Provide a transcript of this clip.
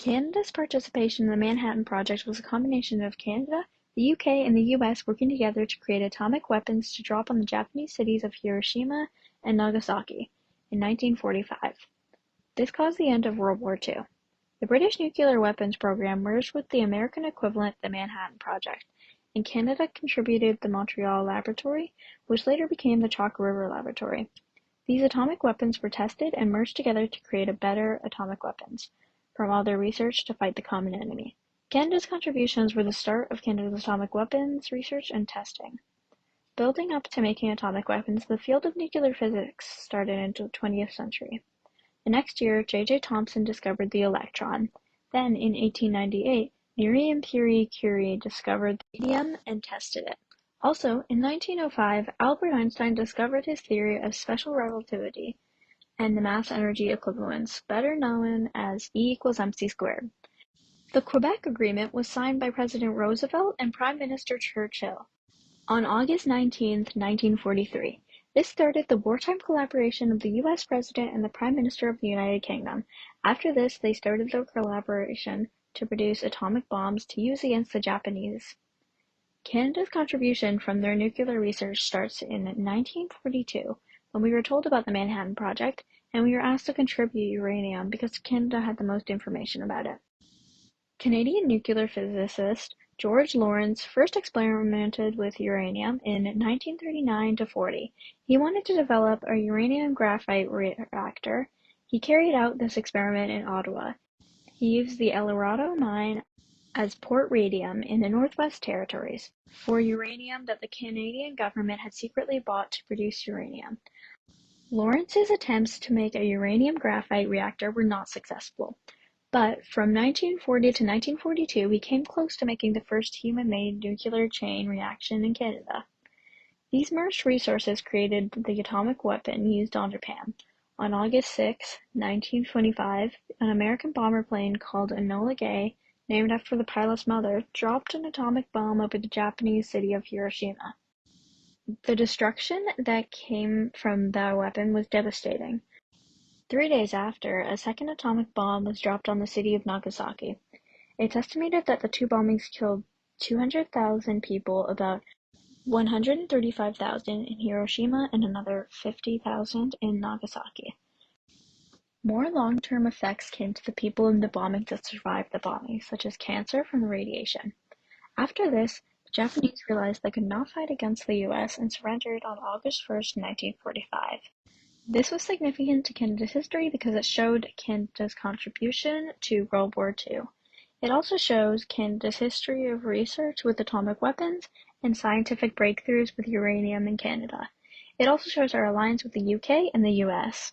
Canada's participation in the Manhattan Project was a combination of Canada, the UK, and the US working together to create atomic weapons to drop on the Japanese cities of Hiroshima and Nagasaki in 1945. This caused the end of World War II. The British nuclear weapons program merged with the American equivalent, the Manhattan Project, and Canada contributed the Montreal Laboratory, which later became the Chalk River Laboratory. These atomic weapons were tested and merged together to create a better atomic weapons from all their research to fight the common enemy. Canada's contributions were the start of Canada's atomic weapons research and testing. Building up to making atomic weapons, the field of nuclear physics started into the 20th century. The next year, J. Thomson discovered the electron. Then, in 1898, Miriam Curie discovered the radium and tested it. Also, in 1905, Albert Einstein discovered his theory of special relativity and the mass-energy equivalence, better known as E=mc². The Quebec Agreement was signed by President Roosevelt and Prime Minister Churchill on August 19, 1943. This started the wartime collaboration of the U.S. President and the Prime Minister of the United Kingdom. After this, they started their collaboration to produce atomic bombs to use against the Japanese. Canada's contribution from their nuclear research starts in 1942, when we were told about the Manhattan Project, and we were asked to contribute uranium because Canada had the most information about it. Canadian nuclear physicist George Lawrence first experimented with uranium in 1939–40. He wanted to develop a uranium graphite reactor. He carried out this experiment in Ottawa. He used the El Dorado mine as Port Radium in the Northwest Territories for uranium that the Canadian government had secretly bought to produce uranium. Lawrence's attempts to make a uranium graphite reactor were not successful, but from 1940 to 1942 he came close to making the first human-made nuclear chain reaction in Canada. These merged resources created the atomic weapon used on Japan. On August 6, 1925, an American bomber plane called Enola Gay, named after the pilot's mother, dropped an atomic bomb over the Japanese city of Hiroshima. The destruction that came from that weapon was devastating. 3 days after, a second atomic bomb was dropped on the city of Nagasaki. It's estimated that the two bombings killed 200,000 people, about 135,000 in Hiroshima and another 50,000 in Nagasaki. More long-term effects came to the people in the bombings that survived the bombing, such as cancer from the radiation. After this, the Japanese realized they could not fight against the US and surrendered on August 1, 1945. This was significant to Canada's history because it showed Canada's contribution to World War II. It also shows Canada's history of research with atomic weapons and scientific breakthroughs with uranium in Canada. It also shows our alliance with the UK and the US.